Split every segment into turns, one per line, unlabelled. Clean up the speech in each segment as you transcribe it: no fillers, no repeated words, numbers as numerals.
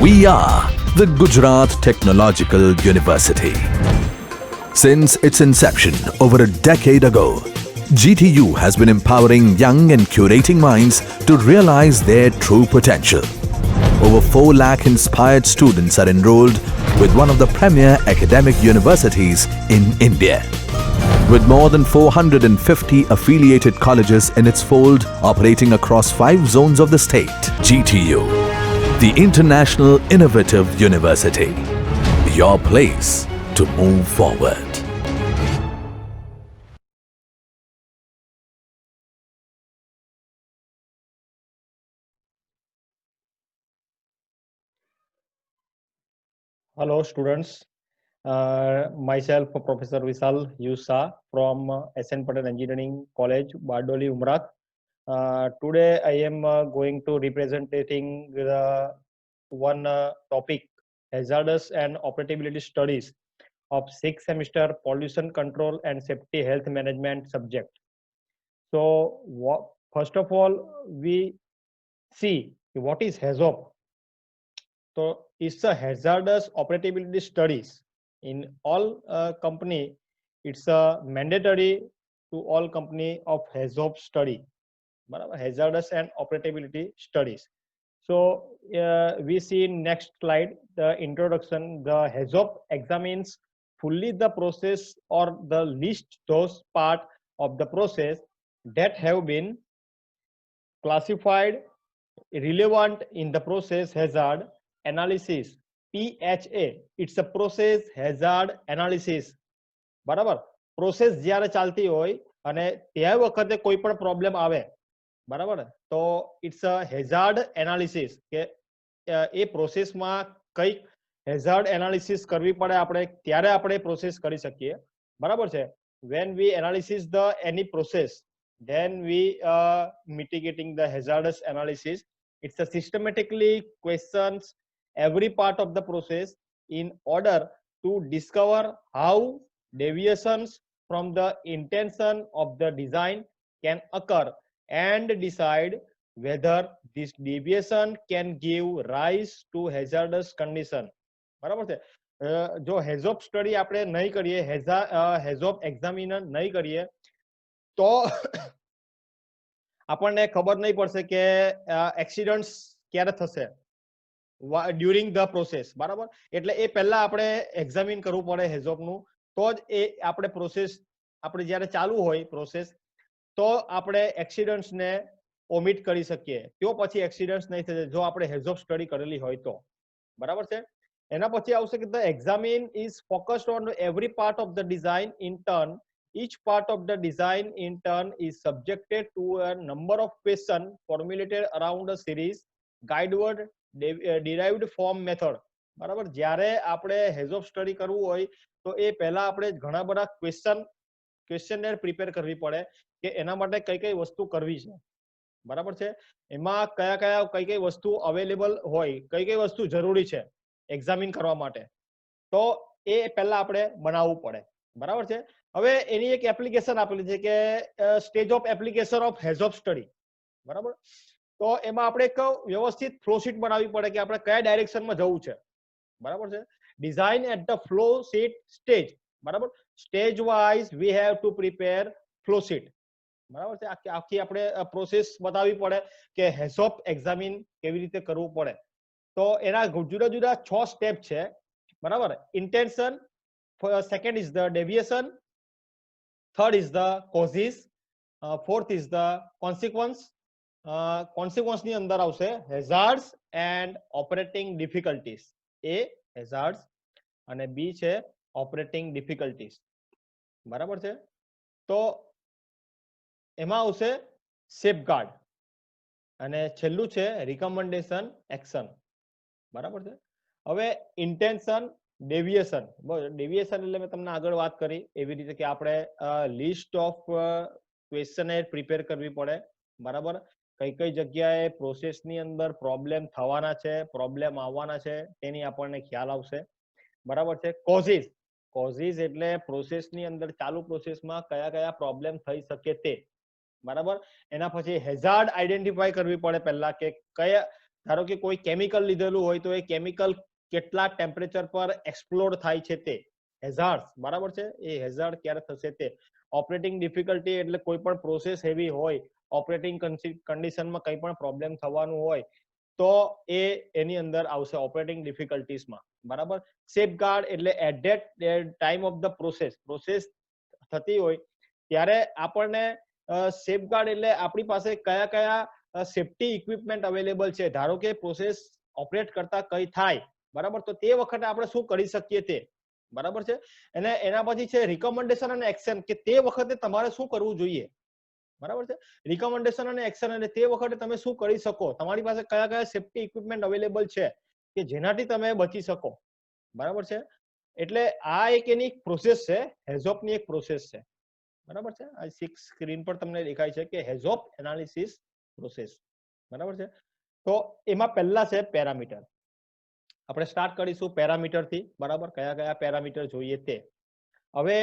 We are the Gujarat Technological University. Since its inception over a decade ago, GTU has been empowering young and curating minds to realize their true potential. Over 4 lakh inspired students are enrolled with one of the premier academic universities in India. With more than 450 affiliated colleges in its fold operating across 5 zones of the state, GTU, the International Innovative University, your place to move forward.
Hello, students. Myself, Professor Vishal Yusa from SN Patel Engineering College, Bardoli, Umrat. Today, I am going to representing the one topic, hazardous and operability studies of 6th semester pollution control and safety health management subject. So, first of all, we see what is HAZOP. So it's a hazardous operability studies in all company. It's a mandatory to all company of HAZOP study, hazardous and operability studies. So we see in next slide the introduction. The HAZOP examines fully the process or the list those part of the process that have been classified relevant in the process hazard analysis. PHA, it's a process hazard analysis. બરાબર, process જ્યારે ચાલતી હોય અને તે વખતે કોઈ પણ problem આવે, બરાબર, તો ઇટ્સ અ હેઝાર્ડ એનાલિસિસ કે એ પ્રોસેસમાં કઈ હેઝાર્ડ એનાલિસિસ કરવી પડે આપણે ત્યારે આપણે પ્રોસેસ કરી શકીએ, બરાબર છે. when we analysis the any process, then we mitigating the hazardous analysis. It's a systematically questions every part of the process in order to discover how deviations from the intention of the design can occur and decide whether this deviation can give rise to hazardous condition. બરાબર છે. જો હેઝોપ study આપણે નહીં કરીએ, હેઝોપ examiner નહીં કરીએ, તો આપણને ખબર નહીં પડશે કે એક્સિડન્ટ્સ ક્યારે થશે ડ્યુરિંગ ધ પ્રોસેસ, બરાબર. એટલે એ પહેલા આપણે એક્ઝામિન કરવું પડે હેઝોપનું, તો જ એ આપણે પ્રોસેસ આપણે જ્યારે ચાલુ હોય પ્રોસેસ, તો આપણે એક્સિડન્ટ્સને ઓમિટ કરી શકીએ. તો પછી એક્સિડન્ટ્સ નહીં થશે જો આપણે હેઝોપ સ્ટડી કરેલી હોય તો, બરાબર છે. એના પછી આવશે કે the examine is focused on every part of the design in turn. Each part of the design in turn is subjected to a number of questions formulated around a series guideward derived form method. બરાબર, જ્યારે આપણે હેઝોપ study કરવું હોય તો એ પહેલા આપણે ઘણા બધા ક્વેશ્ચનર પ્રિપેર કરવી પડે કે એના માટે કઈ કઈ વસ્તુ કરવી છે, બરાબર છે. એમાં કઈ વસ્તુ અવેલેબલ હોય, કઈ વસ્તુ જરૂરી છે એક્ઝામિન કરવા માટે, તો એ પહેલા આપણે બનાવવું પડે, બરાબર છે. હવે એની એક એપ્લિકેશન આપેલી છે કે stage of application of HAZOP study, બરાબર. તો એમાં આપણે એક વ્યવસ્થિત ફ્લો શીટ બનાવવી પડે કે આપણે કયા ડાયરેક્શનમાં જવું છે, બરાબર છે. Design at the flow sheet stage, બરાબર. Stage wise we have to prepare flow sheet, બરાબર છે. આખી આપણે પ્રોસેસ બતાવવી પડે કે હેઝોપ એક્ઝામિન કેવી રીતે કરવું પડે. તો એના જુદા જુદા 6 સ્ટેપ છે, બરાબર. Intention, second is the deviation, third is the causes, fourth is the consequence. Consequence ની અંદર આવશે hazards and operating difficulties. A hazards અને B છે operating difficulties, બરાબર છે. તો એમાં આવશે safeguard અને છેલ્લું છે recommendation action, બરાબર છે. હવે intention, ડેવિએશન. ડેવિએશન એટલે મેં તમને આગળ વાત કરી એવી રીતે કે આપણે લિસ્ટ ઓફ ક્વેશ્ચનર પ્રિપેર કરવી પડે, બરાબર. કઈ જગ્યાએ પ્રોસેસની અંદર પ્રોબ્લેમ થવાના છે, પ્રોબ્લેમ આવવાના છે, તેની આપણને ખ્યાલ આવશે, બરાબર છે. કોઝિસ એટલે પ્રોસેસની અંદર ચાલુ પ્રોસેસમાં કયા પ્રોબ્લેમ થઈ શકે તે, બરાબર. એના પછી હેઝાર્ડ આઈડેન્ટિફાઈ કરવી પડે પહેલા કે કયા ધારો કે કોઈ કેમિકલ લીધેલું હોય તો એ કેમિકલ કેટલા ટેમ્પરેચર પર એક્સપ્લોડ થાય છે તે હેઝાર્ડ, બરાબર છે, એ હેઝાર્ડ ક્યારે થશે તે. ઓપરેટિંગ ડિફિકલ્ટી એટલે કોઈ પણ પ્રોસેસ હેવી હોય, ઓપરેટિંગ કન્ડિશનમાં કંઈ પણ પ્રોબ્લેમ થવાનું હોય તો એ એની અંદર આવશે ઓપરેટિંગ ડિફિકલ્ટીઝમાં, બરાબર. સેફગાર્ડ એટલે at that time of the process થતી હોય ત્યારે આપણને સેફગાર્ડ એટલે આપણી પાસે કયા કયા સેફટી ઇક્વિપમેન્ટ અવેલેબલ છે. ધારો કે પ્રોસેસ ઓપરેટ કરતા કઈ થાય, બરાબર, તો તે વખતે આપણે શું કરી શકીએ તે, બરાબર છે. અને એના પછી છે રિકમેન્ડેશન અને એક્શન, કે તે વખતે તમારે શું કરવું જોઈએ, બરાબર છે. રિકમેન્ડેશન અને એક્શન એટલે તે વખતે તમે શું કરી શકો, તમારી પાસે કયા કયા સેફટી ઇક્વિપમેન્ટ અવેલેબલ છે કે જેનાથી તમે બચી શકો, બરાબર છે. એટલે આ એક એની પ્રોસેસ છે, હેઝોપ ની એક પ્રોસેસ છે, બરાબર છે. આ સ્ક્રીન પર તમને દેખાય છે કે હેઝોપ એનાલિસિસ પ્રોસેસ, બરાબર છે. તો એમાં પહેલા છે પેરામીટર. આપણે સ્ટાર્ટ કરીશું પેરામીટર થી, બરાબર, કયા કયા પેરામીટર જોઈએ તે. હવે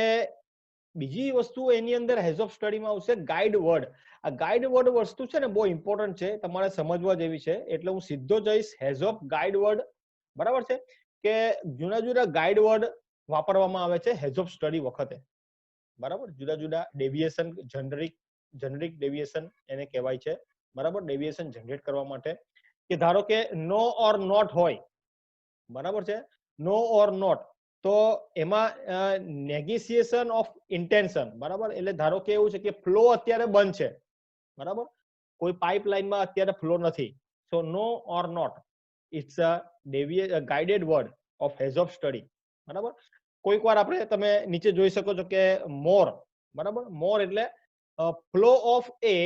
બીજી વસ્તુ એની અંદર હેઝોપ સ્ટડીમાં આવશે ગાઈડ વર્ડ. આ ગાઈડ વર્ડ વસ્તુ છે ને બહુ ઇમ્પોર્ટન્ટ છે, તમારે સમજવા જેવી છે, એટલે હું સીધો જઈશ હેઝોપ ગાઈડ વર્ડ, બરાબર છે, કે જુદા જુદા ગાઈડ વર્ડ વાપરવામાં આવે છે હેઝોપ સ્ટડી વખતે, બરાબર. જુદા જુદા ડેવિએશન, જનરિક ડેવિએશન એને કહેવાય છે, બરાબર, ડેવિએશન જનરેટ કરવા માટે. કે ધારો કે નો ઓર નોટ હોય, બરાબર છે, નો ઓર નોટ, તો એમાં નેગોશિએશન ઓફ ઇન્ટેન્શન, બરાબર. એટલે ધારો કે એવું છે કે ફ્લો અત્યારે બંધ છે, બરાબર, કોઈ પાઇપલાઇનમાં અત્યારે ફ્લો નથી, so no or not it's a guided word of HAZOP study, બરાબર. કોઈક વાર આપણે તમે નીચે જોઈ શકો છો કે મોર, બરાબર, મોર એટલે flow of a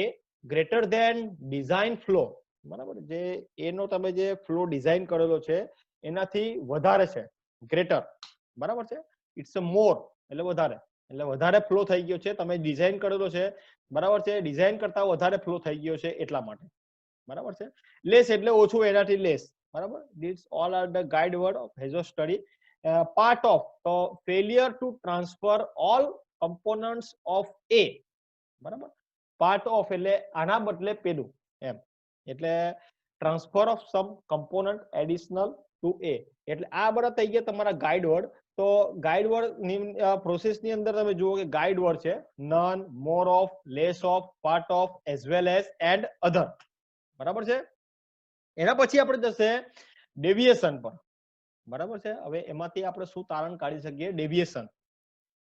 greater than design flow, બરાબર. જે એનો તમે જે ફ્લો ડિઝાઇન કરેલો છે એનાથી વધારે છે, ગ્રેટર, બરાબર છે. ઇટ્સ અ મોર એટલે વધારે, એટલે વધારે ફ્લો થઈ ગયો છે, તમે ડિઝાઇન કરેલો છે, બરાબર છે, ડિઝાઇન કરતા વધારે ફ્લો થઈ ગયો છે એટલા માટે, બરાબર છે. લેસ એટલે ઓછું, એનાથી લેસ, બરાબર. This all are the guide word of HAZOP study. Part of, તો failure to transfer all components of એ, બરાબર. પાર્ટ ઓફ એટલે આના બદલે પેલું એમ, એટલે transfer of some component additional to એ, એટલે આ બધા થઈ ગયા તમારા ગાઈડ વર્ડ. તો ગાઈડ વર્ડ પ્રોસેસ ની અંદર તમે જુઓ કે ગાઈડ વર્ડ છે none, more of, less of, part of, as well as and other, બરાબર છે. એના પછી આપણે જશે ડેવિએશન પર, બરાબર છે. હવે એમાંથી આપણે શું તારણ કાઢી શકીએ, ડેવિએશન.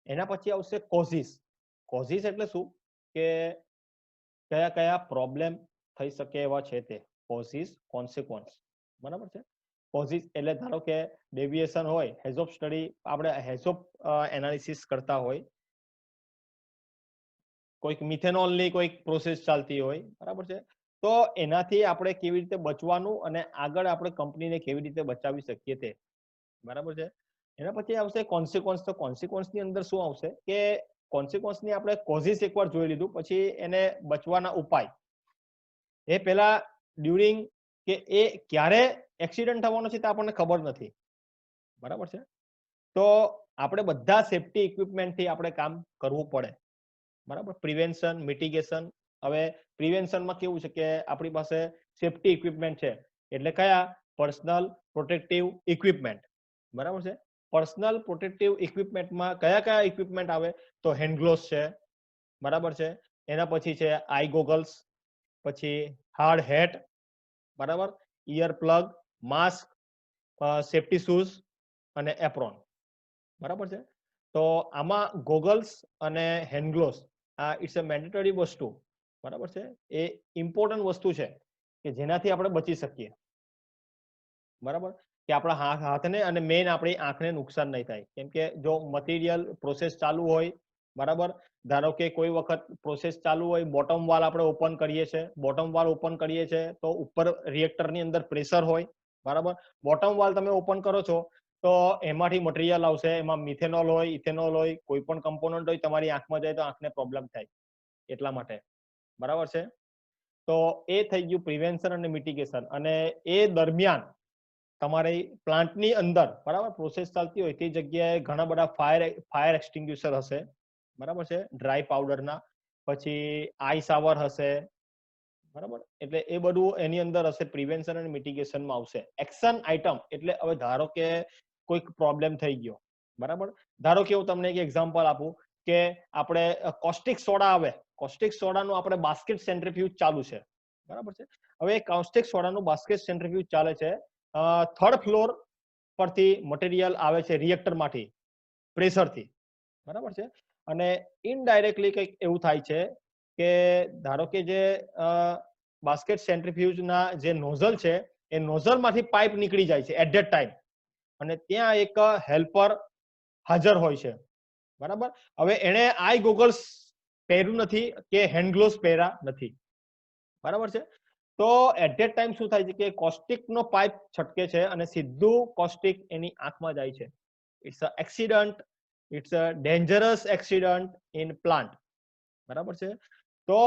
એના પછી આવશે કોઝિસ. કોઝિસ એટલે શું કે કયા કયા પ્રોબ્લેમ થઈ શકે એવા છે તે, કોઝિસ, કોન્સિક્વન્સ, બરાબર છે. કોઝિસ એટલે ધારો કે ડેવિએશન હોય, હેઝોપ સ્ટડી આપણે હેઝોપ એનાલિસિસ કરતા હોય, કોઈક મિથેનોલની કોઈક પ્રોસેસ ચાલતી હોય, બરાબર છે, તો એનાથી આપણે કેવી રીતે બચવાનું અને આગળ આપણે કંપનીને કેવી રીતે બચાવી શકીએ તે, બરાબર છે. એના પછી આવશે કોન્સિક્વન્સ. તો કોન્સિક્વન્સ ની અંદર શું આવશે કે કોન્સિક્વન્સ ની આપણે કોઝિસ એકવાર જોઈ લીધું, પછી એને બચવાના ઉપાય. એ પહેલા ડ્યુરિંગ કે એ ક્યારે એક્સિડન્ટ થવાનો છે તે આપણને ખબર નથી, બરાબર છે. તો આપણે બધા સેફટી ઇક્વિપમેન્ટથી આપણે કામ કરવું પડે, બરાબર. Prevention, mitigation. હવે પ્રિવેન્શનમાં કેવું છે કે આપણી પાસે સેફટી ઇક્વિપમેન્ટ છે, એટલે કયા, પર્સનલ પ્રોટેક્ટિવ ઇક્વિપમેન્ટ, બરાબર છે. પર્સનલ પ્રોટેક્ટિવ ઇક્વિપમેન્ટમાં કયા કયા ઇક્વિપમેન્ટ આવે, તો હેન્ડ ગ્લોવ્સ છે, બરાબર છે. એના પછી છે આઈ ગોગલ્સ, પછી હાર્ડ હેટ, બરાબર, ear plug, mask, safety shoes અને એપ્રોન, બરાબર છે. તો આમાં ગોગલ્સ અને હેન્ડ ગ્લોવ્સ આ ઇટ્સ અ મેન્ડેટરી વસ્તુ, બરાબર છે. એ ઇમ્પોર્ટન્ટ વસ્તુ છે કે જેનાથી આપણે બચી શકીએ, બરાબર, કે આપણા હાથને અને મેઇન આપણી આંખને નુકસાન નહીં થાય. કેમ કે જો મટીરિયલ પ્રોસેસ ચાલુ હોય, બરાબર, ધારો કે કોઈ વખત પ્રોસેસ ચાલુ હોય, બોટમ વાલ આપણે ઓપન કરીએ છીએ, બોટમ વાલ ઓપન કરીએ છીએ તો ઉપર રિએક્ટરની અંદર પ્રેશર હોય, બરાબર. બોટમ વાલ તમે ઓપન કરો છો તો એમાંથી મટીરિયલ આવશે, એમાં મિથેનોલ હોય, ઇથેનોલ હોય, કોઈ પણ કમ્પોનન્ટ હોય, તમારી આંખમાં જાય તો આંખને પ્રોબ્લેમ થાય, એટલા માટે, બરાબર છે. તો એ થઈ ગયું પ્રિવેન્શન અને મિટિગેશન. અને એ દરમિયાન તમારી પ્લાન્ટની અંદર, બરાબર, પ્રોસેસ ચાલતી હોય તે જગ્યાએ ઘણા બધા ફાયર એક્સટિંગ્યુશર હશે, બરાબર છે, ડ્રાય પાવડરના. પછી આઈ શાવર હશે, બરાબર, એટલે એ બધું એની અંદર હશે, પ્રિવેન્શન અને મિટિગેશનમાં આવશે. એક્શન આઇટમ એટલે હવે ધારો કે કોઈક પ્રોબ્લેમ થઈ ગયો, બરાબર. ધારો કે હું તમને એક એક્ઝામ્પલ આપું કે આપણે કોસ્ટિક સોડા આવે, કોસ્ટિક સોડાનું આપણે બાસ્કેટ સેન્ટ્રીફ્યુજ ચાલુ છે, બરાબર છે. હવે કોસ્ટિક સોડાનું બાસ્કેટ સેન્ટ્રીફ્યુજ ચાલે છે, થર્ડ ફ્લોર પરથી મટીરિયલ આવે છે રિએક્ટરમાંથી પ્રેશરથી, બરાબર છે. અને ઇનડાયરેક્ટલી કંઈક એવું થાય છે કે ધારો કે જે બાસ્કેટ સેન્ટ્રીફ્યુજના જે નોઝલ છે એ નોઝલમાંથી પાઇપ નીકળી જાય છે એટ ધેટ ટાઈમ, અને ત્યાં એક હેલ્પર હાજર હોય છે, બરાબર. હવે એણે આઈ ગોગલ્સ પહેર્યું નથી કે હેન્ડ ગ્લોવ્સ પહેર્યા નથી, બરાબર છે. તો એટ ધેટ ટાઈમ શું થાય છે કે કોસ્ટિકનો પાઇપ છટકે છે અને સીધું કોસ્ટિક એની આંખમાં જાય છે. It's a accident, it's a dangerous accident in plant, બરાબર છે. તો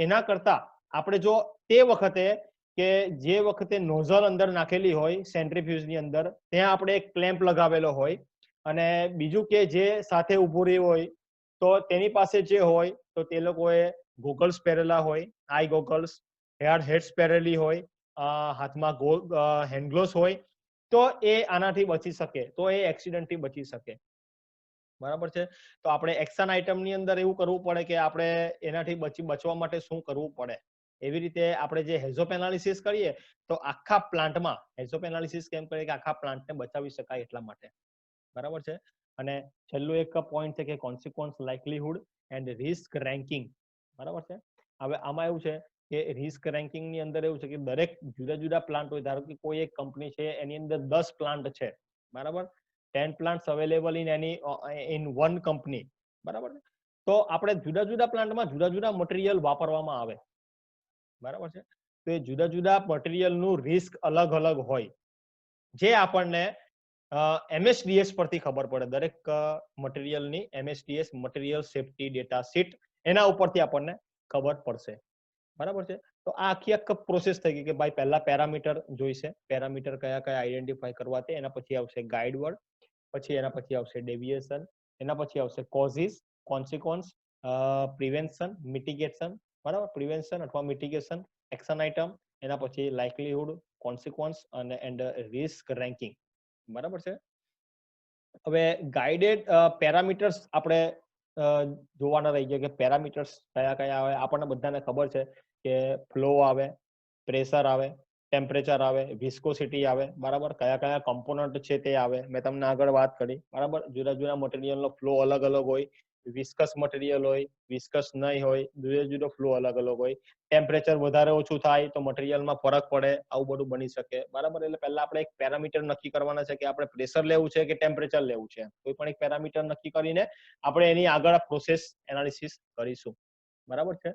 એના કરતા આપણે જો તે વખતે કે જે વખતે નોઝલ અંદર નાખેલી હોય સેન્ટ્રીફ્યુજની અંદર, ત્યાં આપણે એક ક્લેમ્પ લગાવેલો હોય, અને બીજું કે જે સાથે ઊભું રહ્યું હોય તો તેની પાસે જે હોય તો તે લોકોએ ગોગલ્સ પહેરેલા હોય, આઈ ગોગલ્સ, હેડ્સ પહેરેલી હોય, હાથમાં હેન્ડ ગ્લોવ્સ હોય, તો એ આનાથી બચી શકે, તો એ એક્સિડન્ટથી બચી શકે, બરાબર છે. તો આપણે એક્શન આઇટમની અંદર એવું કરવું પડે કે આપણે એનાથી બચવા માટે શું કરવું પડે. એવી રીતે આપણે જે હેઝોપ એનાલિસિસ કરીએ તો આખા પ્લાન્ટમાં હેઝોપ એનાલિસિસ કેમ કરીએ કે આખા પ્લાન્ટને બચાવી શકાય એટલા માટે, બરાબર છે. અને છેલ્લું એક પોઈન્ટ છે કે કોન્સિક્વન્સ, લાઇકલીહુડ એન્ડ રિસ્ક રેન્કિંગ, બરાબર છે. હવે આમાં એવું છે કે રિસ્ક રેન્કિંગની અંદર એવું છે કે દરેક જુદા જુદા પ્લાન્ટ હોય, ધારો કે કોઈ એક કંપની છે એની અંદર 10 પ્લાન્ટ છે, બરાબર, 10 plants available in one company, બરાબર. તો આપણે જુદા જુદા પ્લાન્ટમાં જુદા જુદા મટીરિયલ વાપરવામાં આવે, બરાબર છે. તો એ જુદા જુદા મટીરિયલનું રિસ્ક અલગ અલગ હોય, જે આપણને MSDS પરથી ખબર પડે. દરેક મટીરિયલની MSDS, material safety data sheet, એના ઉપરથી આપણને ખબર પડશે, બરાબર છે. તો આ આખી પ્રોસેસ થઈ ગઈ કે ભાઈ પહેલા પેરામીટર જોઈશે, પેરામીટર કયા કયા આઈડેન્ટિફાઈ કરવા તે, એના પછી આવશે ગાઈડ વર્ડ, પછી એના પછી આવશે ડેવિએશન, એના પછી આવશે કોઝિસ, કોન્સિક્વન્સ, પ્રિવેન્શન, મિટિગેશન, બરાબર, પ્રિવેન્શન અથવા મિટિગેશન, એક્શન આઇટમ, એના પછી લાઇકલીહુડ, કોન્સિક્વન્સ અને એન્ડ રિસ્ક રેન્કિંગ, બરાબર છે. હવે ગાઈડેડ પેરામીટર્સ આપણે જોવાના રહી ગયા કે પેરામીટર્સ કયા કયા આવે. આપણને બધાને ખબર છે કે ફ્લો આવે, પ્રેશર આવે, ટેમ્પરેચર આવે, વિસ્કોસિટી આવે, બરાબર. કયા કયા કમ્પોનન્ટ છે તે આવે, મેં તમને આગળ વાત કરી, બરાબર. જુદા જુદા મટીરિયલનો ફ્લો અલગ અલગ હોય, વિસ્કસ મટીરિયલ હોય, વિસ્કસ નહીં હોય, જુદો જુદો ફ્લો અલગ અલગ હોય. ટેમ્પરેચર વધારે ઓછું થાય તો મટીરિયલમાં ફરક પડે, આવું બધું બની શકે, બરાબર. એટલે પહેલા આપણે એક પેરામીટર નક્કી કરવાના છે કે આપણે પ્રેશર લેવું છે કે ટેમ્પરેચર લેવું છે. કોઈ પણ એક પેરામીટર નક્કી કરીને આપણે એની આગળ પ્રોસેસ એનાલિસિસ કરીશું, બરાબર છે.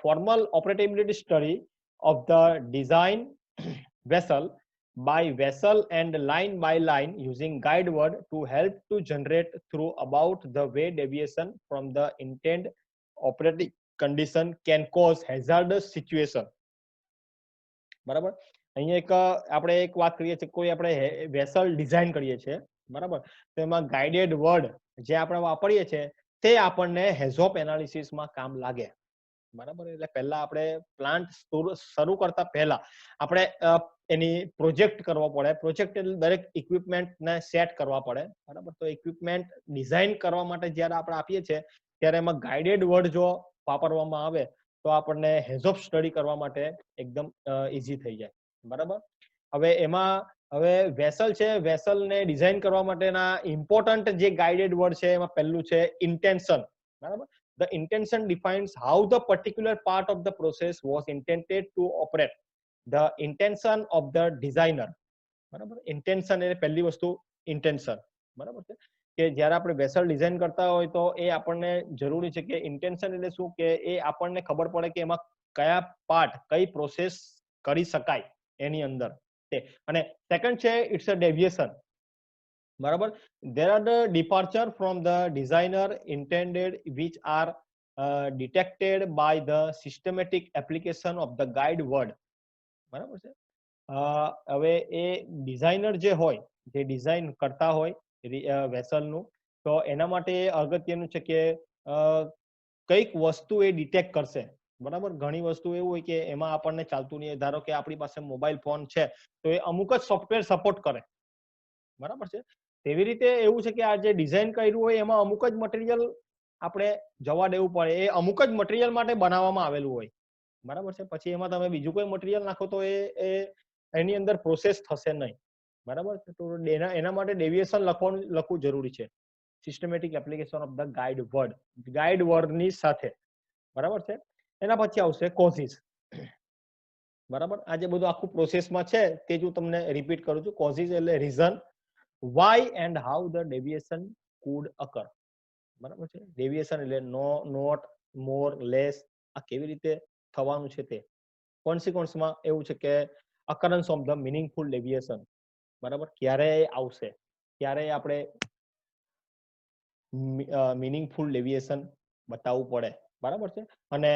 Formal operability study of the design vessel by vessel and line by line using guide word to help to generate through about the way deviation from the intended operating condition can cause hazardous situation, બરાબર. અહીંયા આપણે એક વાત કરીએ છીએ, કોઈ આપણે vessel design કરીએ છીએ, બરાબર. તો એમાં ગાઈડેડ વર્ડ જે આપણે વાપરીએ છીએ તે આપણને હેઝોપ એનાલિસિસમાં કામ લાગે, બરાબર. એટલે પહેલા આપણે પ્લાન્ટ શરૂ કરતા પહેલા આપણે એની પ્રોજેક્ટ કરવો પડે. પ્રોજેક્ટ એટલે દરેક ઇક્વિપમેન્ટને સેટ કરવા પડે, બરાબર. તો ઇક્વિપમેન્ટ ડિઝાઇન કરવા માટે જ્યારે આપણે આપીએ છીએ ત્યારે એમાં ગાઈડેડ વર્ડ જો વાપરવામાં આવે તો આપણને હેઝોપ સ્ટડી કરવા માટે એકદમ ઈઝી થઈ જાય, બરાબર. હવે એમાં હવે વેસલ છે, વેસલને ડિઝાઇન કરવા માટેના ઇમ્પોર્ટન્ટ જે ગાઈડેડ વર્ડ છે એમાં પહેલું છે ઇન્ટેન્શન, બરાબર. The intention defines how the particular part of the process was intended to operate. The intention of the designer, બરાબર. ઇન્ટેન્શન એટલે પહેલી વસ્તુ ઇન્ટેન્શન, બરાબર છે. કે જ્યારે આપણે વેસલ ડિઝાઇન કરતા હોય તો એ આપણને જરૂરી છે કે ઇન્ટેન્શન એટલે શું, કે એ આપણને ખબર પડે કે એમાં કયા પાર્ટ, કઈ પ્રોસેસ કરી શકાય એની અંદર તે. અને સેકન્ડ છે ઇટ્સ અ ડેવિએશન, બરાબર. There are the departure from the designer intended which are detected by the systematic application of the guide word, બરાબર છે. હવે એ ડિઝાઇનર જે હોય, જે ડિઝાઇન કરતા હોય વેસલનું, તો એના માટે અગત્યનું છે કે કઈક વસ્તુ એ ડિટેક્ટ કરશે, બરાબર. ઘણી વસ્તુ એવું હોય કે એમાં આપણને ચાલતું નહીં. ધારો કે આપણી પાસે મોબાઈલ ફોન છે તો એ અમુક જ સોફ્ટવેર સપોર્ટ કરે, બરાબર છે. તેવી રીતે એવું છે કે આ જે ડિઝાઇન કર્યું હોય એમાં અમુક જ મટીરિયલ આપણે જવા દેવું પડે. એ અમુક જ મટીરિયલ માટે બનાવવામાં આવેલું હોય, બરાબર છે. પછી એમાં તમે બીજું કોઈ મટીરિયલ નાખો તો એ એની અંદર પ્રોસેસ થશે નહીં, બરાબર છે. તો એના માટે ડેવિએશન લખવું જરૂરી છે. Systematic application of the guide વર્ડની સાથે, બરાબર છે. એના પછી આવશે કોઝિસ, બરાબર. આ જે બધું આખું પ્રોસેસમાં છે તે જ હું તમને રિપીટ કરું છું. કોઝિસ એટલે reason why and how the deviation could occur, બરાબર છે. ડેવિએશન એટલે નો, નોટ, મોર, લેસ, આ કેવી રીતે થવાનું છે તે. કોન્સિક્વન્સમાં એવું છે કે occurrence of the meaningful deviation, બરાબર. ક્યારે આવશે, ક્યારે આપણે મીનિંગફુલ ડેવિએશન બતાવવું પડે, બરાબર છે. અને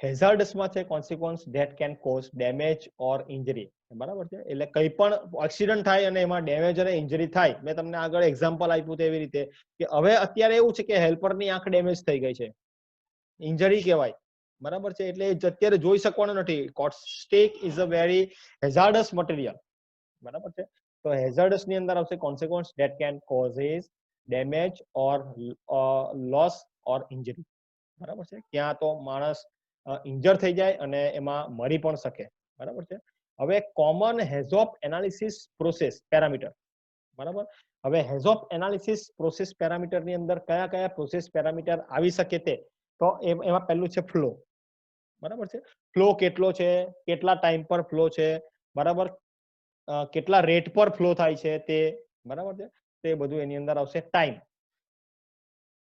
હેઝાર્ડસમાં છે consequence that can cause damage or injury, બરાબર છે. એટલે કંઈ પણ એક્સિડન્ટ થાય અને એમાં ડેમેજ અને ઇન્જરી થાય. મેં તમને આગળ એક્ઝામ્પલ આપ્યું તેવી રીતે કે હવે અત્યારે એવું છે કે હેલ્પરની આંખ ડેમેજ થઈ ગઈ છે, ઇન્જરી કહેવાય, બરાબર છે. એટલે અત્યારે જોઈ શકવાનું નથી. Caustic is a very hazardous material, બરાબર છે. તો હેઝાર્ડસ ની અંદર આવશે consequence that can causes damage or loss or injury, બરાબર છે. ક્યાં તો માણસ ઇન્જર થઈ જાય અને એમાં મરી પણ શકે, બરાબર છે. હવે કોમન હેઝોપ એનાલિસિસ પ્રોસેસ પેરામીટર, બરાબર. હવે હેઝોપ એનાલિસિસ પ્રોસેસ પેરામીટર ની અંદર કયા કયા પ્રોસેસ પેરામીટર આવી શકે તે, તો એમાં પહેલું છે ફ્લો, બરાબર છે. ફ્લો કેટલો છે, કેટલા ટાઈમ પર ફ્લો છે, બરાબર, કેટલા રેટ પર ફ્લો થાય છે તે, બરાબર છે. તે બધું એની અંદર આવશે. ટાઈમ,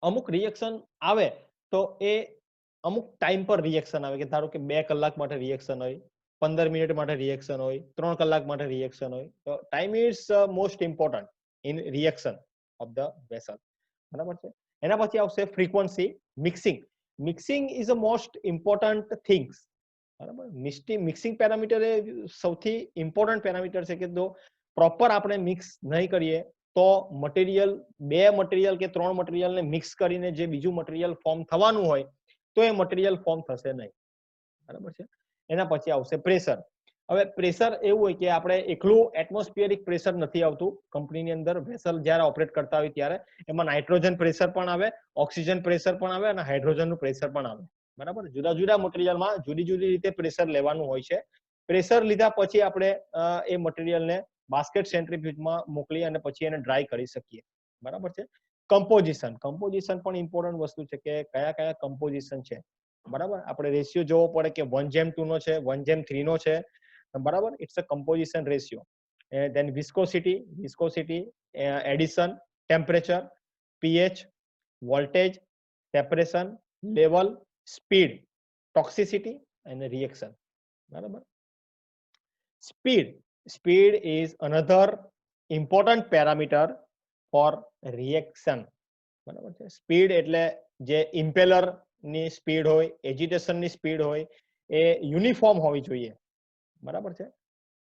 અમુક રિએક્શન આવે તો એ અમુક ટાઈમ પર રિએક્શન આવે, કે ધારો કે 2 કલાક માટે રિએક્શન હોય, 15 મિનિટ માટે રિએક્શન હોય, 3 કલાક માટે રિએક્શન હોય. તો time is most important in reaction of the vessel, બરાબર છે. એના પછી આવશે frequency. Mixing is a most important things, બરાબર. મિક્સિંગ પેરામીટર એ સૌથી ઇમ્પોર્ટન્ટ પેરામીટર છે કે જો પ્રોપર આપણે મિક્સ નહીં કરીએ તો મટીરિયલ, 2 મટીરિયલ કે 3 મટીરિયલને મિક્સ કરીને જે બીજું મટીરિયલ ફોર્મ થવાનું હોય તો એ મટીરિયલ ફોર્મ થશે નહીં, બરાબર છે. એના પછી આવશે પ્રેશર. હવે પ્રેશર એવું હોય કે આપણે એકલું એટમોસ્ફિયરિક પ્રેશર નથી આવતું કંપનીની અંદર. વેસલ જ્યારે ઓપરેટ કરતા હોય ત્યારે એમાં નાઇટ્રોજન પ્રેશર પણ આવે, ઓક્સિજન પ્રેશર પણ આવે અને હાઇડ્રોજનનું પ્રેશર પણ આવે, બરાબર. જુદા જુદા મટીરિયલમાં જુદી જુદી રીતે પ્રેશર લેવાનું હોય છે. પ્રેશર લીધા પછી આપણે એ મટીરિયલને બાસ્કેટ સેન્ટ્રીફ્યુજમાં મોકલી અને પછી એને ડ્રાય કરી શકીએ, બરાબર છે. કમ્પોઝિશન પણ ઇમ્પોર્ટન્ટ વસ્તુ છે કે કયા કયા કમ્પોઝિશન છે, બરાબર. આપણે રેશિયો જોવો પડે કે 1:2 નો છે, 1:3 નો છે, બરાબર. It's a composition ratio. Then viscosity, addition, temperature, pH, voltage, separation, level, speed, toxicity અને રિએક્શન, બરાબર. Speed is another important parameter for reaction, બરાબર છે. સ્પીડ એટલે જે ઇમ્પેલર ની સ્પીડ હોય, એજિટેશન ની સ્પીડ હોય, એ યુનિફોર્મ હોવી જોઈએ, બરાબર છે.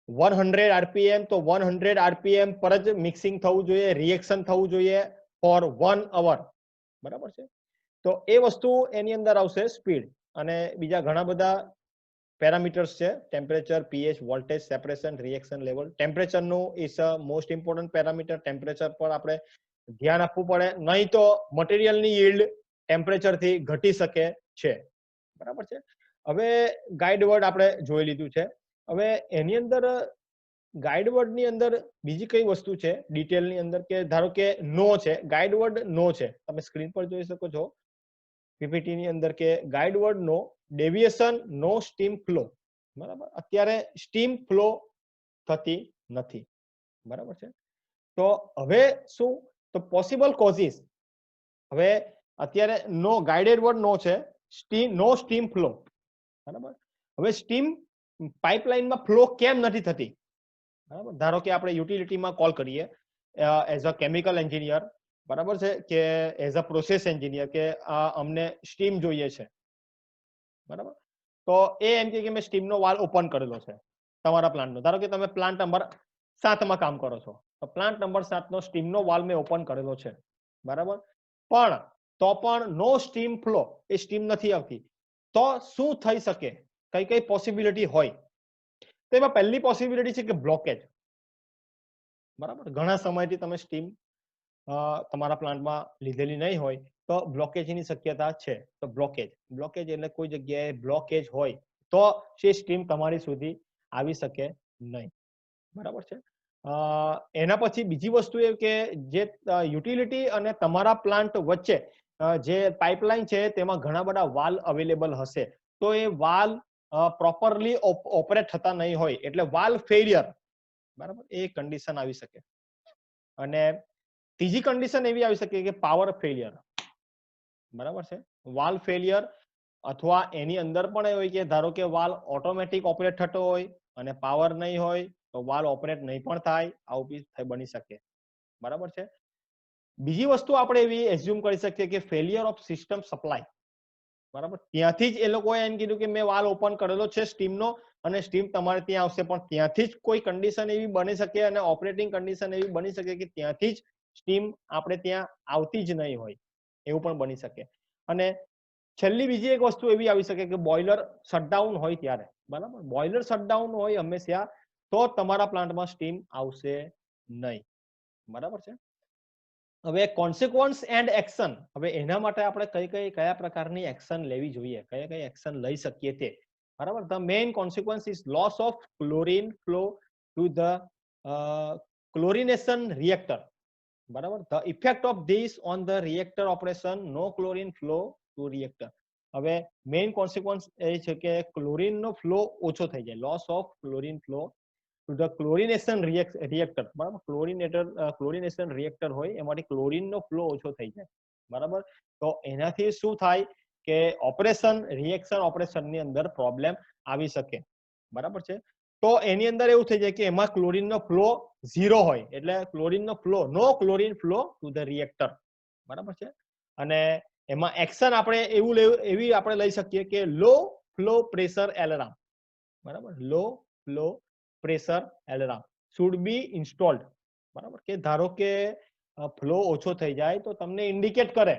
100 આરપીએમ તો 100 આરપીએમ પર જ મિક્સિંગ થવું જોઈએ, રિએક્શન થવું જોઈએ ફોર 1 અવર, બરાબર છે. તો એ વસ્તુ એની અંદર આવશે સ્પીડ. અને બીજા ઘણા બધા પેરામીટર્સ છે, temperature, pH, voltage, separation, reaction level. ટેમ્પરેચરનું is a most important parameter. Temperature પર આપણે ધ્યાન આપવું પડે, નહીં તો મટીરિયલની યીલ્ડ ટેમ્પરેચરથી ઘટી શકે છે, બરાબર છે. હવે ગાઈડ વર્ડ આપણે જોઈ લીધું છે. હવે એની અંદર ગાઈડ વર્ડ ની અંદર બીજી કઈ વસ્તુ છે ડિટેલની અંદર, કે ધારો કે નો છે, ગાઈડ વર્ડ નો છે, તમે સ્ક્રીન પર જોઈ શકો છો પીપીટી ની અંદર કે ગાઈડ વર્ડ નો, ડેવિએશન, નો સ્ટીમ ફ્લો, બરાબર. અત્યારે સ્ટીમ ફ્લો થતી નથી, બરાબર છે. તો હવે શું, તો પોસિબલ કોઝિસ. હવે અત્યારે નો, ગાઈડેડ વર્ડ નો છે, નો સ્ટીમ ફ્લો, બરાબર. હવે સ્ટીમ પાઇપલાઇનમાં ફ્લો કેમ નથી થતી, બરાબર. ધારો કે આપણે યુટિલિટીમાં કોલ કરીએ એઝ અ કેમિકલ એન્જિનિયર, બરાબર છે, કે એઝ અ પ્રોસેસ એન્જિનિયર કે અમને સ્ટીમ જોઈએ છે, બરાબર. તો એ એમ કે મેં સ્ટીમનો વાલ્વ ઓપન કરેલો છે તમારા પ્લાન્ટનો. ધારો કે તમે પ્લાન્ટ નંબર 7 માં કામ કરો છો, તો પ્લાન્ટ નંબર 7 નો સ્ટીમનો વાલ્વ મેં ઓપન કરેલો છે, બરાબર. પણ નો સ્ટીમ ફ્લો, એ સ્ટીમ નથી આવતી. તો શું થઈ શકે, કઈ કઈ પોસિબિલિટી હોય? તો એમાં પહેલી પોસિબિલિટી છે કે બ્લોકેજ. બરાબર, ઘણા સમયથી તમે સ્ટીમ તમારા પ્લાન્ટમાં લીધેલી નહીં હોય તો બ્લોકેજની શક્યતા છે. તો બ્લોકેજ એટલે કોઈ જગ્યાએ બ્લોકેજ હોય તો એ સ્ટીમ તમારી સુધી આવી શકે નહીં. બરાબર છે. એના પછી બીજી વસ્તુ એ કે જે યુટિલિટી અને તમારા પ્લાન્ટ વચ્ચે જે પાઇપલાઇન છે તેમાં ઘણા બધા વાલ અવેલેબલ હશે, તો એ વાલ પ્રોપરલી ઓપરેટ થતા નહીં હોય એટલે વાલ ફેલિયર, બરાબર, એ કન્ડિશન આવી શકે. અને ત્રીજી કન્ડિશન એવી આવી શકે કે પાવર ફેલિયર. બરાબર છે, વાલ ફેલિયર અથવા એની અંદર પણ એ હોય કે ધારો કે વાલ ઓટોમેટિક ઓપરેટ થતો હોય અને પાવર નહીં હોય તો વાલ ઓપરેટ નહીં પણ થાય, આવું બી બની શકે. બરાબર છે. બીજી વસ્તુ આપણે એવી એઝ્યુમ કરી શકીએ કે ફેલિયર ઓફ સિસ્ટમ સપ્લાય. બરાબર, ત્યાંથી જ એ લોકોએ એમ કીધું કે મેં વાલ ઓપન કરેલો છે સ્ટીમનો અને સ્ટીમ તમારે ત્યાં આવશે, પણ ત્યાંથી જ કોઈ કન્ડિશન એવી બની શકે અને ઓપરેટિંગ કન્ડિશન એવી બની શકે કે ત્યાંથી જ સ્ટીમ આપણે ત્યાં આવતી જ નહીં હોય, એવું પણ બની શકે. અને છેલ્લી બીજી એક વસ્તુ એવી આવી શકે કે બોઇલર શટડાઉન હોય ત્યારે. બરાબર, બોઇલર શટડાઉન હોય હંમેશા તો તમારા પ્લાન્ટમાં સ્ટીમ આવશે નહીં. બરાબર છે. હવે કોન્સિક્વન્સ એન્ડ એક્શન, હવે એના માટે આપણે કયા પ્રકારની એક્શન લેવી જોઈએ, કઈ એક્શન લઈ શકીએ તે. બરાબર, the main consequence is loss of chlorine flow to the chlorination reactor. બરાબર, the effect of this on the reactor operation, no chlorine flow to reactor. હવે મેઇન કોન્સિક્વન્સ એ છે કે ક્લોરીનનો ફ્લો ઓછો થઈ જાય, loss of chlorine flow to the chlorination reactor. બરાબર, ક્લોરિનેશન રિએક્ટર હોય એમાંથી ક્લોરીનનો ફ્લો ઓછો થઈ જાય. બરાબર, તો એનાથી શું થાય કે રિએક્શન ઓપરેશનની અંદર પ્રોબ્લેમ આવી શકે. બરાબર છે. તો એની અંદર એવું થઈ જાય કે એમાં ક્લોરીનનો ફ્લો 0 હોય એટલે no chlorine flow to the reactor. બરાબર છે. અને એમાં એક્શન આપણે એવી આપણે લઈ શકીએ કે લો ફ્લો પ્રેશર એલાર્મ. બરાબર, low flow pressure alarm should be installed. બરાબર, કે ધારો કે ફ્લો ઓછો થઈ જાય તો તમને ઇન્ડિકેટ કરે.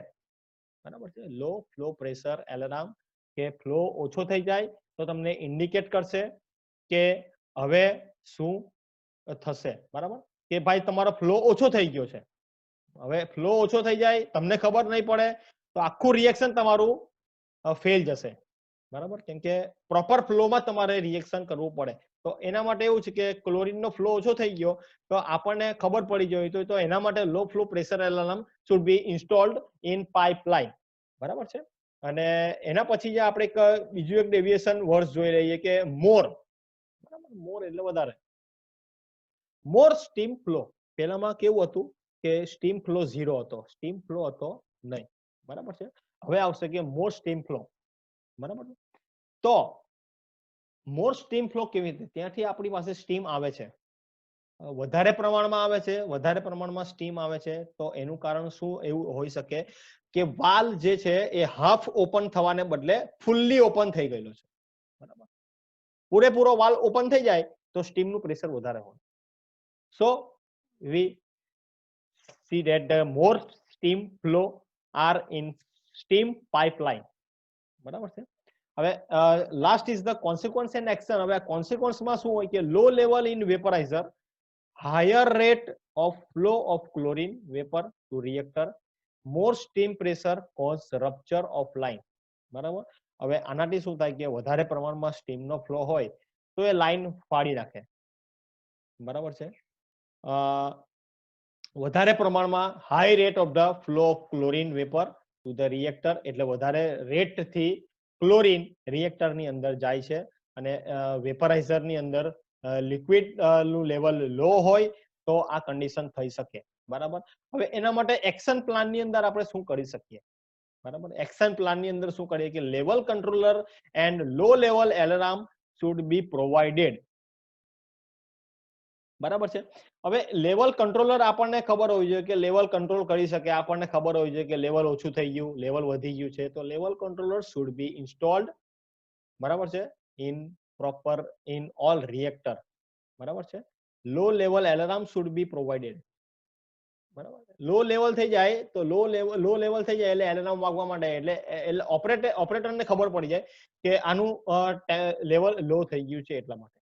બરાબર છે, લો ફ્લો પ્રેશર એલાર્મ કે ફ્લો ઓછો થઈ જાય તો તમને ઇન્ડિકેટ કરશે કે હવે શું થશે. બરાબર, કે ભાઈ તમારો ફ્લો ઓછો થઈ ગયો છે. હવે ફ્લો ઓછો થઈ જાય તમને ખબર નહીં પડે તો આખું રિએક્શન તમારું ફેલ જશે. બરાબર, કેમ કે પ્રોપર ફ્લોમાં તમારે રિએક્શન કરવું પડે. તો એના માટે એવું છે કે ક્લોરીનનો ફ્લો ઓછો થઈ ગયો તો આપણને ખબર પડી જોઈએ તો એના માટે low flow pressure alarm should be installed in pipeline. બરાબર છે. અને એના પછી જે આપણે બીજું એક ડેવિએશન વર્ડ જોઈ રહીએ કે મોર. બરાબર, મોર એટલે વધારે. મોર સ્ટીમ ફ્લો. પહેલામાં કેવું હતું કે સ્ટીમ ફ્લો 0 હતો, સ્ટીમ ફ્લો હતો નહીં. બરાબર છે. હવે આવશે કે મોર સ્ટીમ ફ્લો. બરાબર, તો મોર સ્ટીમ ફ્લો કેવી રીતે, ત્યાંથી આપણી પાસે સ્ટીમ આવે છે, વધારે પ્રમાણમાં આવે છે, વધારે પ્રમાણમાં સ્ટીમ આવે છે, તો એનું કારણ શું એવું હોઈ શકે કે વાલ જે છે એ હાફ ઓપન થવાને બદલે ફૂલ્લી ઓપન થઈ ગયેલો છે. બરાબર, પૂરેપૂરો વાલ ઓપન થઈ જાય તો સ્ટીમનું પ્રેશર વધારે હોય. સો વી see that the more steam flow are in steam pipeline. બરાબર છે. હવે last is the consequence and action. હવે આ કોન્સિક્વન્સમાં શું હોય કે low level in vaporiser, higher rate of flow of chlorine vapour to reactor, more steam pressure cause rupture of line. બરાબર, હવે આનાથી શું થાય કે વધારે પ્રમાણમાં સ્ટીમનો ફ્લો હોય તો એ લાઈન ફાડી નાખે. બરાબર છે. વધારે પ્રમાણમાં high rate of the flow of chlorine vapour two the reactor એટલે વધારે રેટથી ક્લોરીન રિએક્ટરની અંદર જાય છે અને વેપરાઇઝરની અંદર લિક્વિડ નું લેવલ લો હોય તો આ કન્ડિશન થઈ શકે. બરાબર, હવે એના માટે એક્શન પ્લાનની અંદર આપણે શું કરી શકીએ. બરાબર, એક્શન પ્લાનની અંદર શું કરીએ કે level controller and low level alarm should B provided. બરાબર છે. હવે લેવલ કંટ્રોલર આપણને ખબર હોવી જોઈએ કે લેવલ કંટ્રોલ કરી શકે, આપણને ખબર હોવી જોઈએ કે લેવલ ઓછું થઈ ગયું, લેવલ વધી ગયું છે, તો level controller should be installed. બરાબર છે, in proper in all reactor. બરાબર છે. Low level alarm should B provided. બરાબર લો લેવલ થઈ જાય તો લો લેવલ થઈ જાય એટલે એલાર્મ વાગવા માંડે એટલે ઓપરેટરને ખબર પડી જાય કે આનું લેવલ લો થઈ ગયું છે એટલા માટે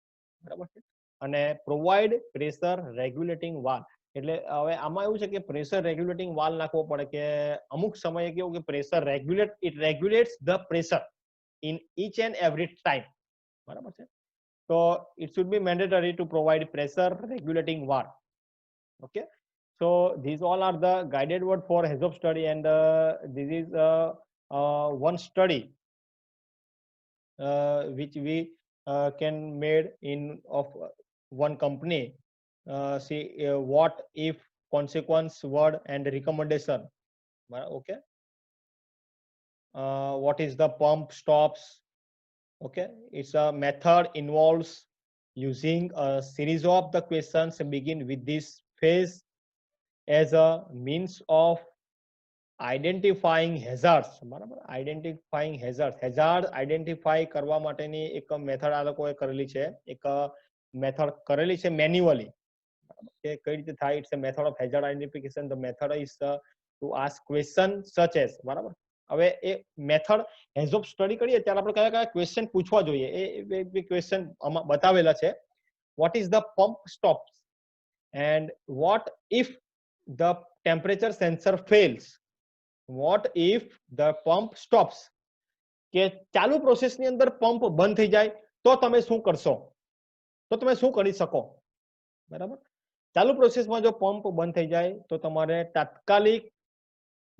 બરાબર છે અને પ્રોવાઈડ પ્રેશર રેગ્યુલેટિંગ વાલ્વ એટલે હવે આમાં એવું છે કે પ્રેશર રેગ્યુલેટિંગ વાલ્વ નાખવો પડે કે અમુક સમયે કેવું કે pressure regulates the pressure in each and every time બરાબર છે તો it should be mandatory to provide pressure regulating valve. Okay, so these all are the guided word for HAZOP study, and this is one study which we can made in of one company. See what if consequence word and recommendation. Okay, what is the pump stops. Okay, it's a method involves using a series of the questions begin with this phase as a means of identifying hazards બરાબર identifying hazard identify કરવા માટેની એક method આ લોકોએ કરેલી છે એક method કરેલી છે મેન્યુઅલી કે કઈ રીતે થાય it's a method of hazard identification the method is to ask question such as બરાબર હવે એ મેથડ એઝ ઓફ સ્ટડી કરીએ ત્યારે આપણે કયા કયા ક્વેશ્ચન પૂછવા જોઈએ એ ક્વેશ્ચન આમાં બતાવેલા છે what is the pump stops and what if the temperature sensor fails what if the pump stops કે ચાલુ પ્રોસેસની અંદર પંપ બંધ થઈ જાય તો તમે શું કરશો તો તમે શું કરી શકો બરાબર ચાલુ પ્રોસેસમાં જો પંપ બંધ થઈ જાય તો તમારે તાત્કાલિક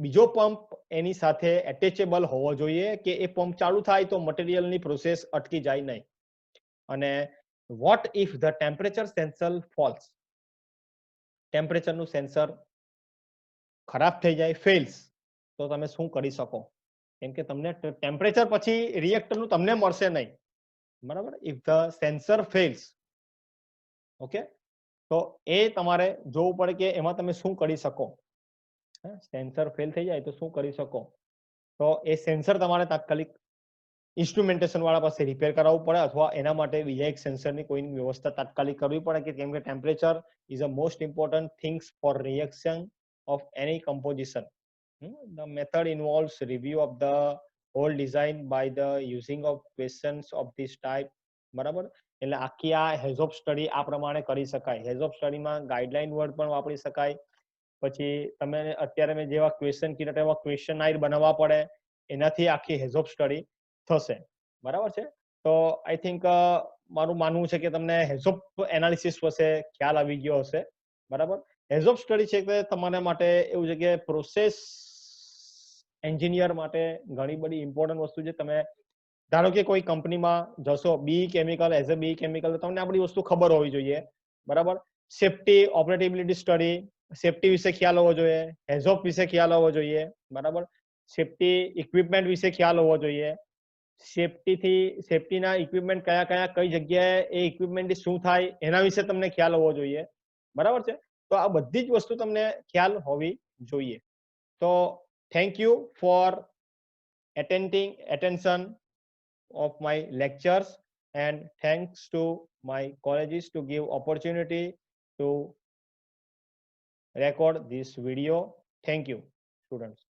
બીજો પંપ એની સાથે એટેચેબલ હોવો જોઈએ કે એ પંપ ચાલુ થાય તો મટીરિયલની પ્રોસેસ અટકી જાય નહીં અને what if the temperature sensor falls ટેમ્પરેચરનું સેન્સર ખરાબ થઈ જાય ફેલ્સ તો તમે શું કરી શકો કેમ કે તમને ટેમ્પરેચર પછી રિએક્ટરનું તમને મળશે નહીં બરાબર if the sensor fails okay તો એ તમારે જોવું પડે કે એમાં તમે શું કરી શકો સેન્સર ફેલ થઈ જાય તો શું કરી શકો તો એ સેન્સર તમારે તાત્કાલિક ઇન્સ્ટ્રુમેન્ટેશન વાળા પાસે રિપેર કરાવવું પડે અથવા એના માટે બીજા એક સેન્સરની કોઈ વ્યવસ્થા તાત્કાલિક કરવી પડે કે કેમ કે temperature is a most important things for reaction of any composition the method involves review of the whole design by the using of questions of this type બરાબર એટલે આખી આ હેઝોપ સ્ટડી આ પ્રમાણે કરી શકાય હેઝોપ સ્ટડીમાં ગાઈડલાઈન વર્ડ પણ વાપરી શકાય પછી તમે અત્યારે મેં જેવા ક્વેશ્ચન કીધા એવા ક્વેશ્ચનાઇર બનાવવા પડે એનાથી આખી હેઝોપ સ્ટડી થશે બરાબર છે તો આઈ થિંક મારું માનવું છે કે તમને હેઝોપ એનાલિસિસ વિશે ખ્યાલ આવી ગયો હશે બરાબર હેઝોપ સ્ટડી છે કે તમારા માટે એવું છે કે પ્રોસેસ એન્જિનિયર માટે ઘણી બધી ઇમ્પોર્ટન્ટ વસ્તુ છે તમે ધારો કે કોઈ કંપનીમાં જશો B chemical as a B chemical તમને આ બધી વસ્તુ ખબર હોવી જોઈએ બરાબર સેફટી ઓપરેટેબિલિટી સ્ટડી સેફટી વિશે ખ્યાલ હોવો જોઈએ હેઝોપ વિશે ખ્યાલ હોવો જોઈએ બરાબર સેફટી ઇક્વિપમેન્ટ વિશે ખ્યાલ હોવો જોઈએ સેફટીના ઇક્વિપમેન્ટ કયા કયા કઈ જગ્યાએ એ ઇક્વિપમેન્ટથી શું થાય એના વિશે તમને ખ્યાલ હોવો જોઈએ બરાબર છે તો આ બધી જ વસ્તુ તમને ખ્યાલ હોવી જોઈએ તો thank you for attention of my lectures and thanks to my colleges to give opportunity to record this video. Thank you, students.